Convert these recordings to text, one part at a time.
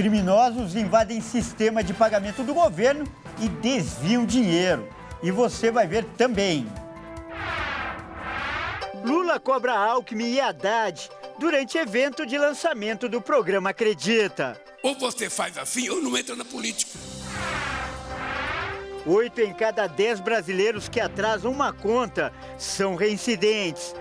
Criminosos invadem sistema de pagamento do governo e desviam dinheiro. E você vai ver também. Lula cobra Alckmin e Haddad durante evento de lançamento do programa Acredita. Ou você faz assim ou não entra na política. 8 em cada 10 brasileiros que atrasam uma conta são reincidentes.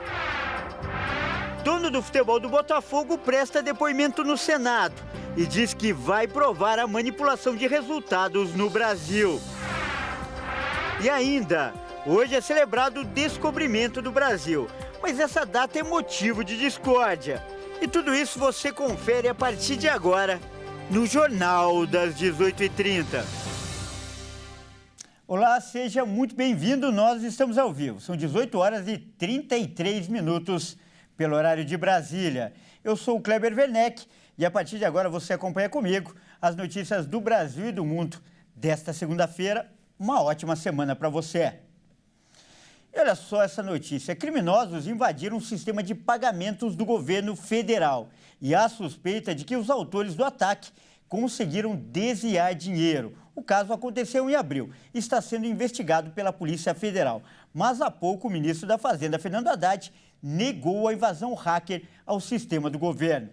Dono do futebol do Botafogo presta depoimento no Senado e diz que vai provar a manipulação de resultados no Brasil. E ainda, hoje é celebrado o descobrimento do Brasil, mas essa data é motivo de discórdia. E tudo isso você confere a partir de agora no Jornal das 18h30. Olá, seja muito bem-vindo, nós estamos ao vivo. São 18 horas e 33 minutos pelo horário de Brasília. Eu sou o Kleber Werneck e a partir de agora você acompanha comigo as notícias do Brasil e do mundo desta segunda-feira. Uma ótima semana para você. E olha só essa notícia. Criminosos invadiram o sistema de pagamentos do governo federal e há suspeita de que os autores do ataque conseguiram desviar dinheiro. O caso aconteceu em abril e está sendo investigado pela Polícia Federal. Mas há pouco o ministro da Fazenda, Fernando Haddad, negou a invasão hacker ao sistema do governo.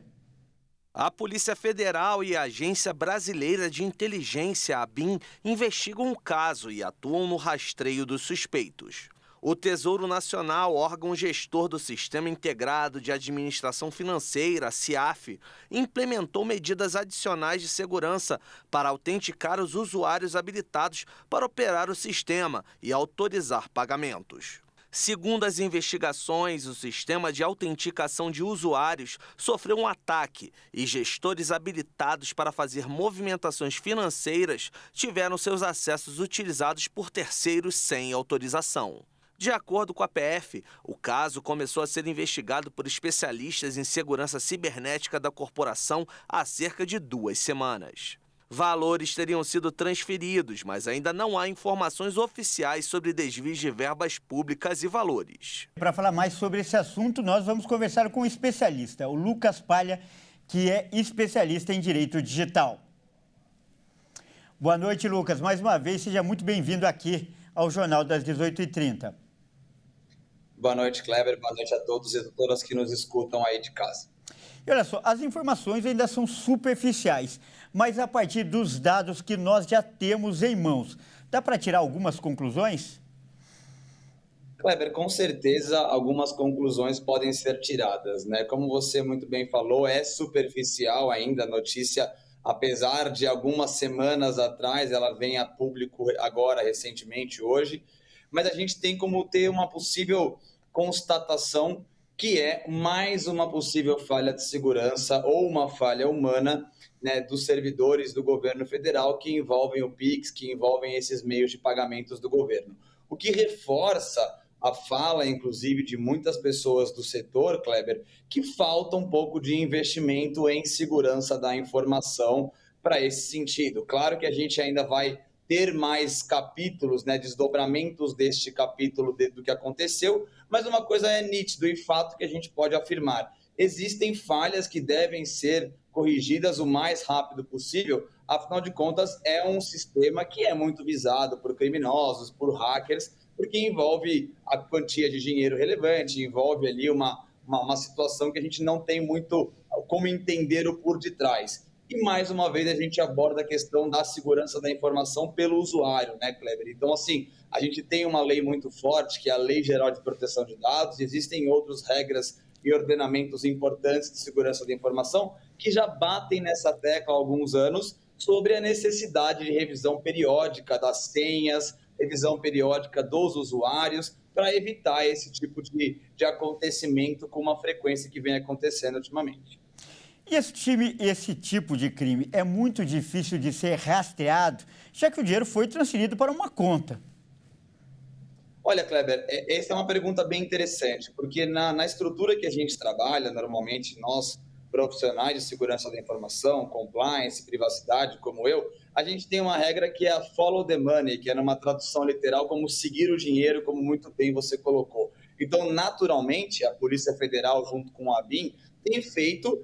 A Polícia Federal e a Agência Brasileira de Inteligência, ABIN, investigam o caso e atuam no rastreio dos suspeitos. O Tesouro Nacional, órgão gestor do Sistema Integrado de Administração Financeira, CIAF, implementou medidas adicionais de segurança para autenticar os usuários habilitados para operar o sistema e autorizar pagamentos. Segundo as investigações, o sistema de autenticação de usuários sofreu um ataque e gestores habilitados para fazer movimentações financeiras tiveram seus acessos utilizados por terceiros sem autorização. De acordo com a PF, o caso começou a ser investigado por especialistas em segurança cibernética da corporação há cerca de 2 semanas. Valores teriam sido transferidos, mas ainda não há informações oficiais sobre desvios de verbas públicas e valores. Para falar mais sobre esse assunto, nós vamos conversar com um especialista, o Lucas Palha, que é especialista em direito digital. Boa noite, Lucas. Mais uma vez, seja muito bem-vindo aqui ao Jornal das 18h30. Boa noite, Kleber. Boa noite a todos e todas que nos escutam aí de casa. E olha só, as informações ainda são superficiais, mas a partir dos dados que nós já temos em mãos, dá para tirar algumas conclusões? Kleber, com certeza algumas conclusões podem ser tiradas, né? Como você muito bem falou, é superficial ainda a notícia, apesar de algumas semanas atrás, ela vem a público agora, recentemente, hoje, mas a gente tem como ter uma possível constatação que é mais uma possível falha de segurança ou uma falha humana, né, dos servidores do governo federal que envolvem o PIX, que envolvem esses meios de pagamentos do governo. O que reforça a fala, inclusive, de muitas pessoas do setor, Kleber, que falta um pouco de investimento em segurança da informação para esse sentido. Claro que a gente ainda vai ter mais capítulos, né, desdobramentos deste capítulo do que aconteceu, mas uma coisa é nítido e fato que a gente pode afirmar. Existem falhas que devem ser corrigidas o mais rápido possível, afinal de contas é um sistema que é muito visado por criminosos, por hackers, porque envolve a quantia de dinheiro relevante, envolve ali uma situação que a gente não tem muito como entender o por detrás. E, mais uma vez, a gente aborda a questão da segurança da informação pelo usuário, né, Kleber? Então, assim, a gente tem uma lei muito forte, que é a Lei Geral de Proteção de Dados, e existem outras regras e ordenamentos importantes de segurança da informação que já batem nessa tecla há alguns anos sobre a necessidade de revisão periódica das senhas, revisão periódica dos usuários, para evitar esse tipo de acontecimento com uma frequência que vem acontecendo ultimamente. E esse tipo de crime é muito difícil de ser rastreado, já que o dinheiro foi transferido para uma conta. Olha, Kleber, essa é uma pergunta bem interessante, porque na estrutura que a gente trabalha, normalmente nós, profissionais de segurança da informação, compliance, privacidade, como eu, a gente tem uma regra que é a follow the money, que é numa tradução literal como seguir o dinheiro, como muito bem você colocou. Então, naturalmente, a Polícia Federal, junto com a ABIN, tem feito,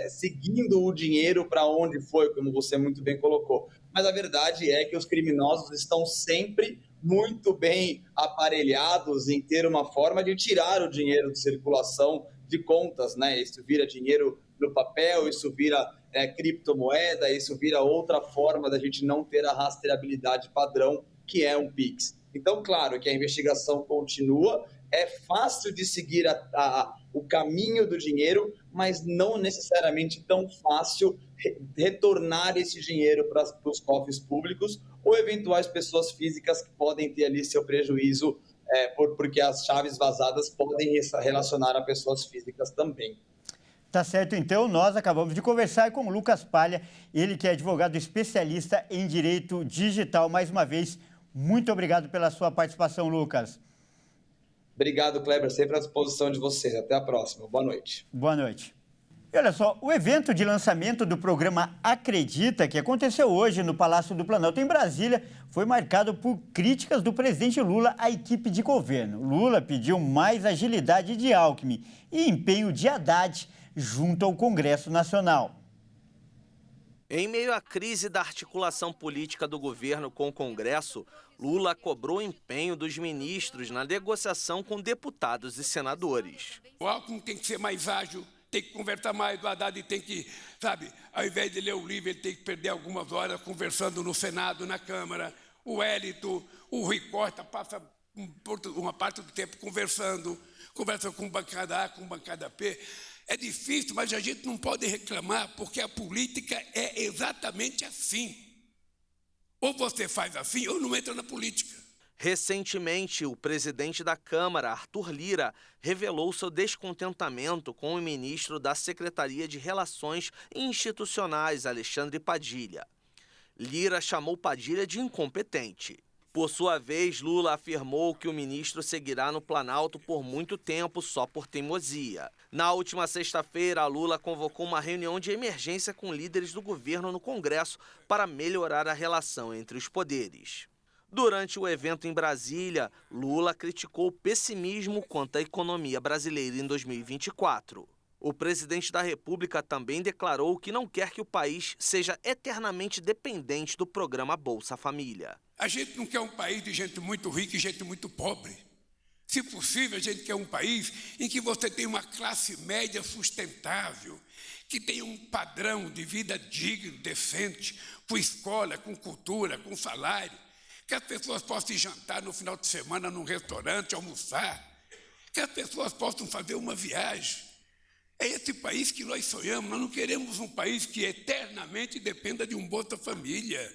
seguindo o dinheiro para onde foi, como você muito bem colocou. Mas a verdade é que os criminosos estão sempre muito bem aparelhados em ter uma forma de tirar o dinheiro de circulação de contas, né? Isso vira dinheiro no papel, isso vira criptomoeda, isso vira outra forma da gente não ter a rastreabilidade padrão, que é um Pix. Então, claro que a investigação continua, é fácil de seguir o caminho do dinheiro, mas não necessariamente tão fácil retornar esse dinheiro para os cofres públicos ou eventuais pessoas físicas que podem ter ali seu prejuízo, porque as chaves vazadas podem relacionar a pessoas físicas também. Tá certo, então, nós acabamos de conversar com o Lucas Palha, ele que é advogado especialista em direito digital. Mais uma vez, muito obrigado pela sua participação, Lucas. Obrigado, Kleber, sempre à disposição de vocês. Até a próxima. Boa noite. Boa noite. E olha só, o evento de lançamento do programa Acredita, que aconteceu hoje no Palácio do Planalto, em Brasília, foi marcado por críticas do presidente Lula à equipe de governo. Lula pediu mais agilidade de Alckmin e empenho de Haddad junto ao Congresso Nacional. Em meio à crise da articulação política do governo com o Congresso, Lula cobrou empenho dos ministros na negociação com deputados e senadores. O Alckmin tem que ser mais ágil, tem que conversar mais, o Haddad tem que, ao invés de ler o livro, ele tem que perder algumas horas conversando no Senado, na Câmara. O Hélito, o Rui Costa passa uma parte do tempo conversa com bancada A, com bancada B. É difícil, mas a gente não pode reclamar, porque a política é exatamente assim. Ou você faz assim, ou não entra na política. Recentemente, o presidente da Câmara, Arthur Lira, revelou seu descontentamento com o ministro da Secretaria de Relações Institucionais, Alexandre Padilha. Lira chamou Padilha de incompetente. Por sua vez, Lula afirmou que o ministro seguirá no Planalto por muito tempo só por teimosia. Na última sexta-feira, Lula convocou uma reunião de emergência com líderes do governo no Congresso para melhorar a relação entre os poderes. Durante o evento em Brasília, Lula criticou o pessimismo quanto à economia brasileira em 2024. O presidente da República também declarou que não quer que o país seja eternamente dependente do programa Bolsa Família. A gente não quer um país de gente muito rica e gente muito pobre. Se possível, a gente quer um país em que você tem uma classe média sustentável, que tenha um padrão de vida digno, decente, com escola, com cultura, com salário, que as pessoas possam ir jantar no final de semana num restaurante, almoçar, que as pessoas possam fazer uma viagem. É esse país que nós sonhamos. Nós não queremos um país que eternamente dependa de um Bolsa Família,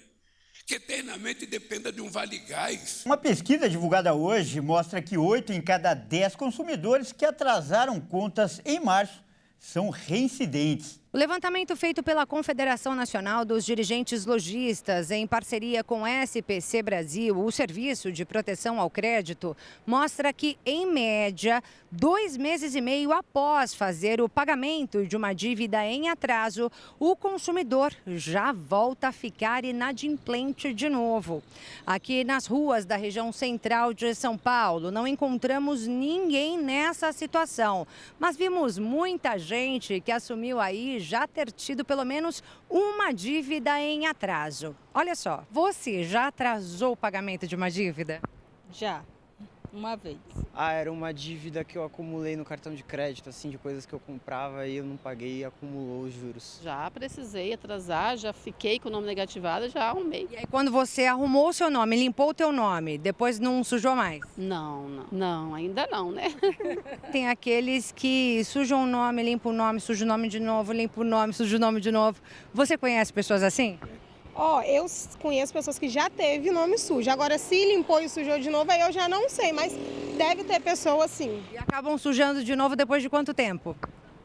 que eternamente dependa de um Vale Gás. Uma pesquisa divulgada hoje mostra que 8 em cada 10 consumidores que atrasaram contas em março são reincidentes. O levantamento feito pela Confederação Nacional dos Dirigentes Lojistas, em parceria com SPC Brasil, o Serviço de Proteção ao Crédito, mostra que, em média, 2 meses e meio após fazer o pagamento de uma dívida em atraso, o consumidor já volta a ficar inadimplente de novo. Aqui nas ruas da região central de São Paulo, não encontramos ninguém nessa situação, mas vimos muita gente que assumiu aí já ter tido pelo menos uma dívida em atraso. Olha só, você já atrasou o pagamento de uma dívida? Já, uma vez. Era uma dívida que eu acumulei no cartão de crédito, assim, de coisas que eu comprava e eu não paguei e acumulou os juros. Já precisei atrasar, já fiquei com o nome negativado, já arrumei. E aí quando você arrumou o seu nome, limpou o teu nome, depois não sujou mais? Não, ainda não, né? Tem aqueles que sujam o nome, limpam o nome, sujam o nome de novo, limpam o nome, sujam o nome de novo. Você conhece pessoas assim? Eu conheço pessoas que já teve nome sujo. Agora, se limpou e sujou de novo, aí eu já não sei, mas deve ter pessoas sim. E acabam sujando de novo depois de quanto tempo?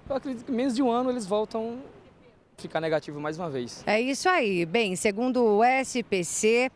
Eu acredito que em menos de um ano eles voltam a ficar negativo mais uma vez. É isso aí. Bem, segundo o SPC,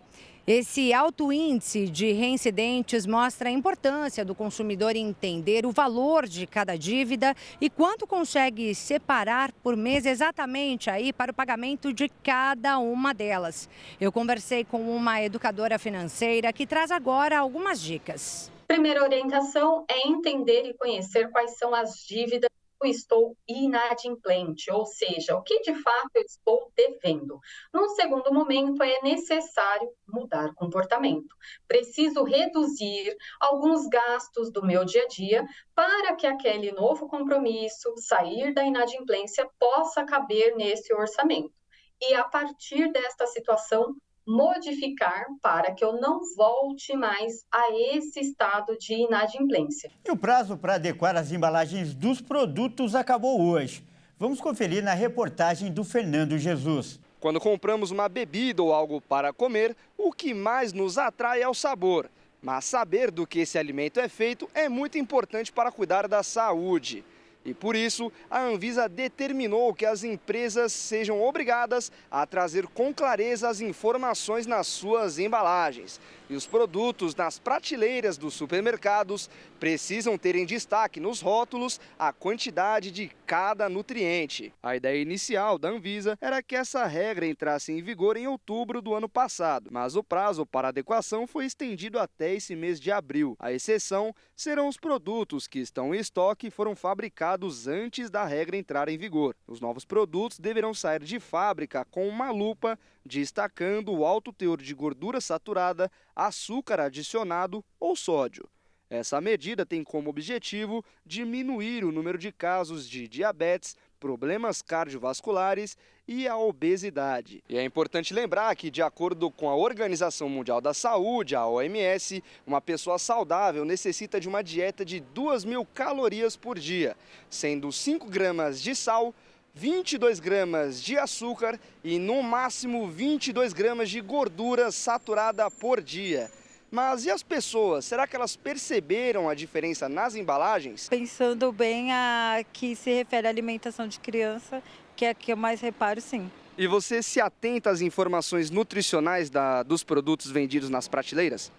esse alto índice de reincidentes mostra a importância do consumidor entender o valor de cada dívida e quanto consegue separar por mês exatamente aí para o pagamento de cada uma delas. Eu conversei com uma educadora financeira que traz agora algumas dicas. Primeira orientação é entender e conhecer quais são as dívidas estou inadimplente, ou seja, o que de fato eu estou devendo. Num segundo momento, é necessário mudar comportamento. Preciso reduzir alguns gastos do meu dia a dia para que aquele novo compromisso, sair da inadimplência, possa caber nesse orçamento. E a partir desta situação, modificar para que eu não volte mais a esse estado de inadimplência. E o prazo para adequar as embalagens dos produtos acabou hoje. Vamos conferir na reportagem do Fernando Jesus. Quando compramos uma bebida ou algo para comer, o que mais nos atrai é o sabor. Mas saber do que esse alimento é feito é muito importante para cuidar da saúde. E por isso, a Anvisa determinou que as empresas sejam obrigadas a trazer com clareza as informações nas suas embalagens. E os produtos nas prateleiras dos supermercados precisam ter em destaque nos rótulos a quantidade de cada nutriente. A ideia inicial da Anvisa era que essa regra entrasse em vigor em outubro do ano passado, mas o prazo para adequação foi estendido até esse mês de abril. A exceção serão os produtos que estão em estoque e foram fabricados antes da regra entrar em vigor. Os novos produtos deverão sair de fábrica com uma lupa destacando o alto teor de gordura saturada, açúcar adicionado ou sódio. Essa medida tem como objetivo diminuir o número de casos de diabetes, problemas cardiovasculares e a obesidade. E é importante lembrar que, de acordo com a Organização Mundial da Saúde, a OMS, uma pessoa saudável necessita de uma dieta de 2.000 calorias por dia, sendo 5 gramas de sal, 22 gramas de açúcar e, no máximo, 22 gramas de gordura saturada por dia. Mas e as pessoas? Será que elas perceberam a diferença nas embalagens? Pensando bem, a que se refere à alimentação de criança, que é a que eu mais reparo, sim. E você se atenta às informações nutricionais dos produtos vendidos nas prateleiras?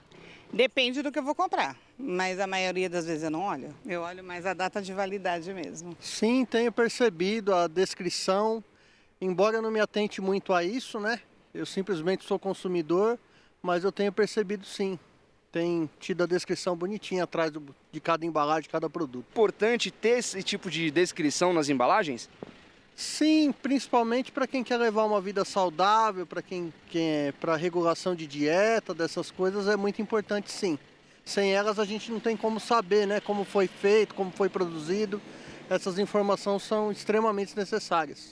Depende do que eu vou comprar, mas a maioria das vezes eu não olho. Eu olho mais a data de validade mesmo. Sim, tenho percebido a descrição, embora eu não me atente muito a isso, né? Eu simplesmente sou consumidor, mas eu tenho percebido sim. Tem tido a descrição bonitinha atrás de cada embalagem, de cada produto. Importante ter esse tipo de descrição nas embalagens? Sim, principalmente para quem quer levar uma vida saudável, para quem quer para regulação de dieta, dessas coisas, é muito importante sim. Sem elas a gente não tem como saber, né, como foi feito, como foi produzido. Essas informações são extremamente necessárias.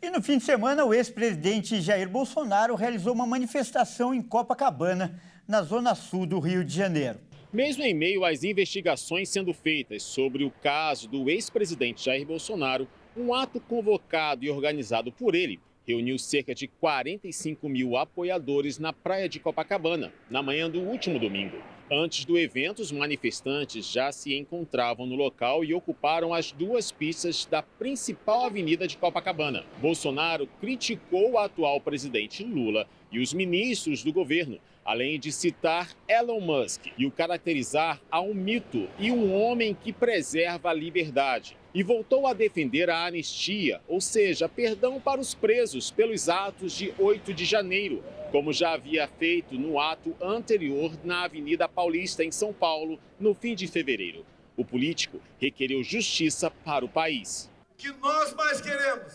E no fim de semana, o ex-presidente Jair Bolsonaro realizou uma manifestação em Copacabana, na zona sul do Rio de Janeiro. Mesmo em meio às investigações sendo feitas sobre o caso do ex-presidente Jair Bolsonaro, um ato convocado e organizado por ele reuniu cerca de 45 mil apoiadores na praia de Copacabana, na manhã do último domingo. Antes do evento, os manifestantes já se encontravam no local e ocuparam as duas pistas da principal avenida de Copacabana. Bolsonaro criticou o atual presidente Lula e os ministros do governo, além de citar Elon Musk e o caracterizar a um mito e um homem que preserva a liberdade. E voltou a defender a anistia, ou seja, perdão para os presos pelos atos de 8 de janeiro, como já havia feito no ato anterior na Avenida Paulista, em São Paulo, no fim de fevereiro. O político requereu justiça para o país. O que nós mais queremos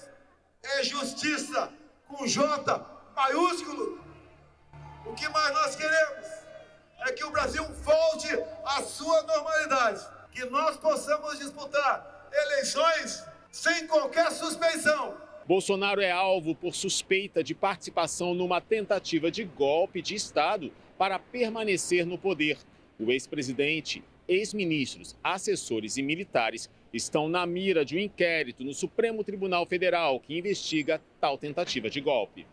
é justiça com J maiúsculo. O que mais nós queremos é que o Brasil volte à sua normalidade, que nós possamos disputar eleições sem qualquer suspeição. Bolsonaro é alvo por suspeita de participação numa tentativa de golpe de Estado para permanecer no poder. O ex-presidente, ex-ministros, assessores e militares estão na mira de um inquérito no Supremo Tribunal Federal que investiga tal tentativa de golpe.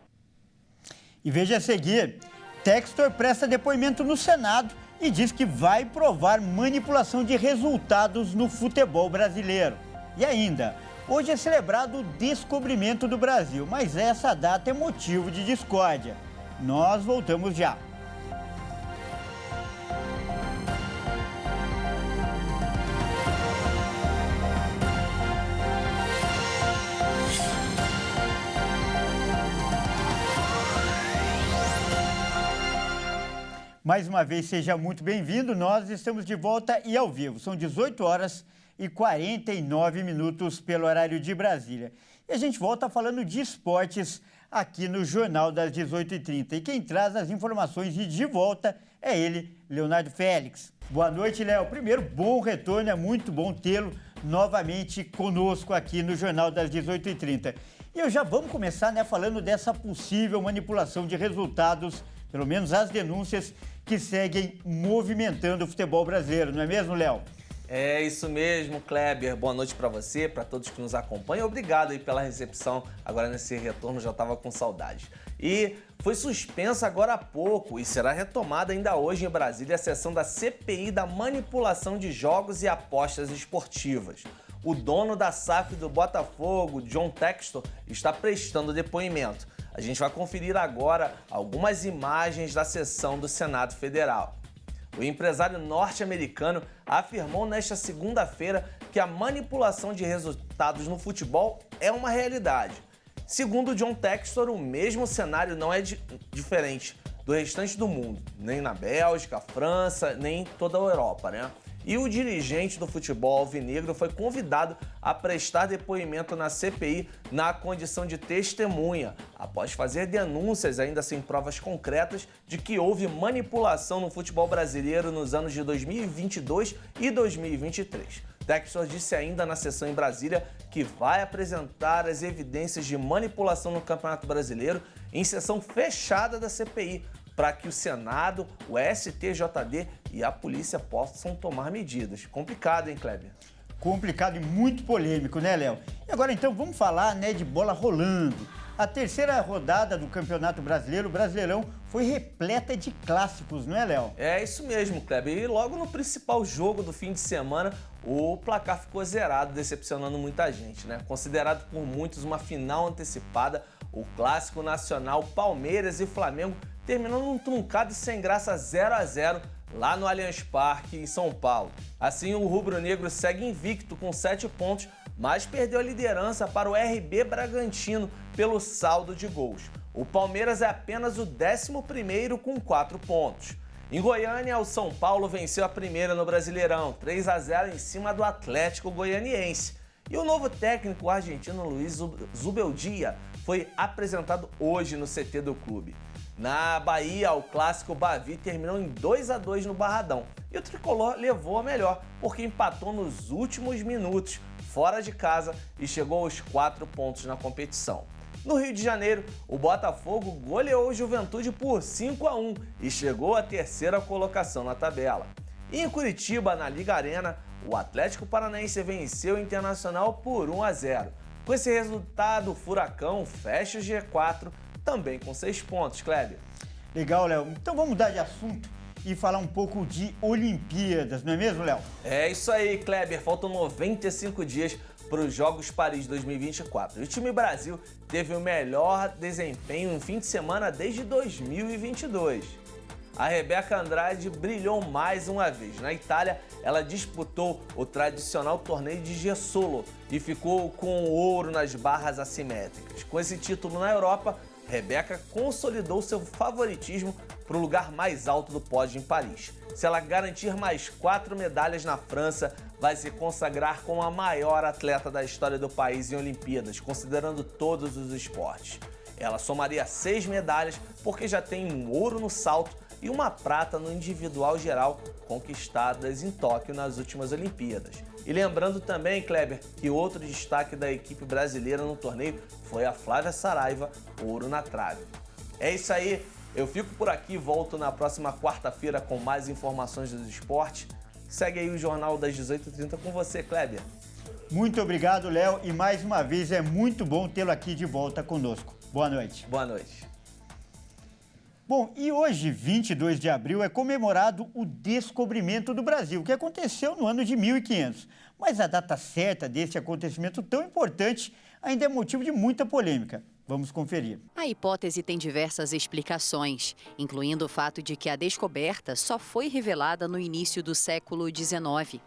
E veja a seguir, Textor presta depoimento no Senado e diz que vai provar manipulação de resultados no futebol brasileiro. E ainda, hoje é celebrado o descobrimento do Brasil, mas essa data é motivo de discórdia. Nós voltamos já. Mais uma vez, seja muito bem-vindo. Nós estamos de volta e ao vivo. São 18 horas 9h49 pelo horário de Brasília. E a gente volta falando de esportes aqui no Jornal das 18h30. E quem traz as informações e de volta é ele, Leonardo Félix. Boa noite, Léo. Primeiro, bom retorno, é muito bom tê-lo novamente conosco aqui no Jornal das 18h30. E eu já vamos começar, falando dessa possível manipulação de resultados, pelo menos as denúncias que seguem movimentando o futebol brasileiro, não é mesmo, Léo? É isso mesmo, Kleber. Boa noite para você, para todos que nos acompanham. Obrigado aí pela recepção. Agora nesse retorno já estava com saudade. E foi suspensa agora há pouco e será retomada ainda hoje em Brasília a sessão da CPI da manipulação de jogos e apostas esportivas. O dono da SAF do Botafogo, John Textor, está prestando depoimento. A gente vai conferir agora algumas imagens da sessão do Senado Federal. O empresário norte-americano afirmou nesta segunda-feira que a manipulação de resultados no futebol é uma realidade. Segundo John Textor, o mesmo cenário não é diferente do restante do mundo, nem na Bélgica, França, nem em toda a Europa, né? E o dirigente do futebol alvinegro foi convidado a prestar depoimento na CPI na condição de testemunha, após fazer denúncias, ainda sem provas concretas, de que houve manipulação no futebol brasileiro nos anos de 2022 e 2023. Textor disse ainda na sessão em Brasília que vai apresentar as evidências de manipulação no Campeonato Brasileiro em sessão fechada da CPI, para que o Senado, o STJD e a polícia possam tomar medidas. Complicado, hein, Kleber? Complicado e muito polêmico, né, Léo? E agora, então, vamos falar, de bola rolando. A terceira rodada do Campeonato Brasileiro, o Brasileirão, foi repleta de clássicos, não é, Léo? É isso mesmo, Kleber. E logo no principal jogo do fim de semana, o placar ficou zerado, decepcionando muita gente, né? Considerado por muitos uma final antecipada, o clássico nacional Palmeiras e Flamengo terminou num truncado e sem graça 0-0 lá no Allianz Parque, em São Paulo. Assim, o rubro-negro segue invicto com 7 pontos, mas perdeu a liderança para o RB Bragantino pelo saldo de gols. O Palmeiras é apenas o 11º com 4 pontos. Em Goiânia, o São Paulo venceu a primeira no Brasileirão, 3-0 em cima do Atlético Goianiense. E o novo técnico argentino Luiz Zubeldia foi apresentado hoje no CT do clube. Na Bahia, o clássico Bavi terminou em 2-2 no Barradão. E o tricolor levou a melhor, porque empatou nos últimos minutos, fora de casa, e chegou aos 4 pontos na competição. No Rio de Janeiro, o Botafogo goleou o Juventude por 5-1 e chegou à 3ª colocação na tabela. E em Curitiba, na Liga Arena, o Atlético Paranaense venceu o Internacional por 1-0. Com esse resultado, o Furacão fecha o G4 também com 6 pontos, Kleber. Legal, Léo. Então vamos mudar de assunto e falar um pouco de Olimpíadas, não é mesmo, Léo? É isso aí, Kleber. Faltam 95 dias para os Jogos Paris 2024. O time Brasil teve o melhor desempenho em fim de semana desde 2022. A Rebeca Andrade brilhou mais uma vez. Na Itália, ela disputou o tradicional torneio de Gessolo e ficou com ouro nas barras assimétricas. Com esse título na Europa, Rebeca consolidou seu favoritismo para o lugar mais alto do pódio em Paris. Se ela garantir mais 4 medalhas na França, vai se consagrar como a maior atleta da história do país em Olimpíadas, considerando todos os esportes. Ela somaria 6 medalhas porque já tem um ouro no salto e uma prata no individual geral, conquistadas em Tóquio nas últimas Olimpíadas. E lembrando também, Kleber, que outro destaque da equipe brasileira no torneio foi a Flávia Saraiva, ouro na trave. É isso aí, eu fico por aqui, volto na próxima quarta-feira com mais informações do esporte. Segue aí o Jornal das 18h30 com você, Kleber. Muito obrigado, Léo, e mais uma vez é muito bom tê-lo aqui de volta conosco. Boa noite. Boa noite. Bom, e hoje, 22 de abril, é comemorado o descobrimento do Brasil, que aconteceu no ano de 1500. Mas a data certa deste acontecimento tão importante ainda é motivo de muita polêmica. Vamos conferir. A hipótese tem diversas explicações, incluindo o fato de que a descoberta só foi revelada no início do século XIX.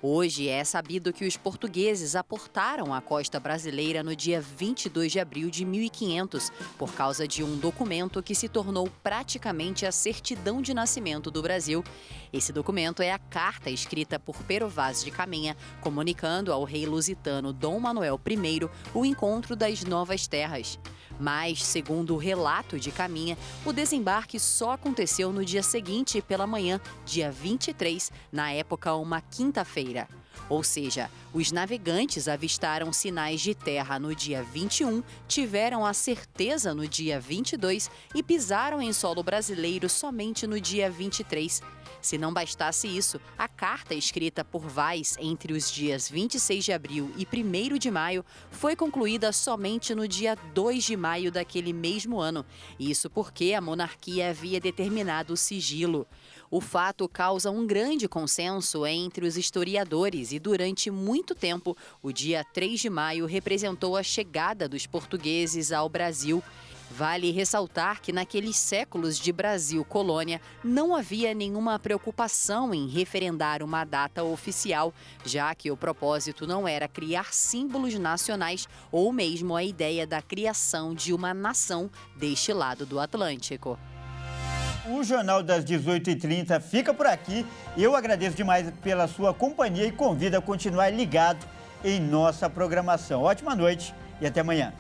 Hoje é sabido que os portugueses aportaram a costa brasileira no dia 22 de abril de 1500, por causa de um documento que se tornou praticamente a certidão de nascimento do Brasil. Esse documento é a carta escrita por Pero Vaz de Caminha, comunicando ao rei lusitano Dom Manuel I o encontro das novas terras. Mas, segundo o relato de Caminha, o desembarque só aconteceu no dia seguinte, pela manhã, dia 23, na época uma quinta-feira. Ou seja, os navegantes avistaram sinais de terra no dia 21, tiveram a certeza no dia 22 e pisaram em solo brasileiro somente no dia 23. Se não bastasse isso, a carta escrita por Vaz entre os dias 26 de abril e 1º de maio foi concluída somente no dia 2 de maio daquele mesmo ano. Isso porque a monarquia havia determinado o sigilo. O fato causa um grande consenso entre os historiadores e, durante muito tempo, o dia 3 de maio representou a chegada dos portugueses ao Brasil. Vale ressaltar que naqueles séculos de Brasil-colônia não havia nenhuma preocupação em referendar uma data oficial, já que o propósito não era criar símbolos nacionais ou mesmo a ideia da criação de uma nação deste lado do Atlântico. O Jornal das 18h30 fica por aqui. Eu agradeço demais pela sua companhia e convido a continuar ligado em nossa programação. Ótima noite e até amanhã.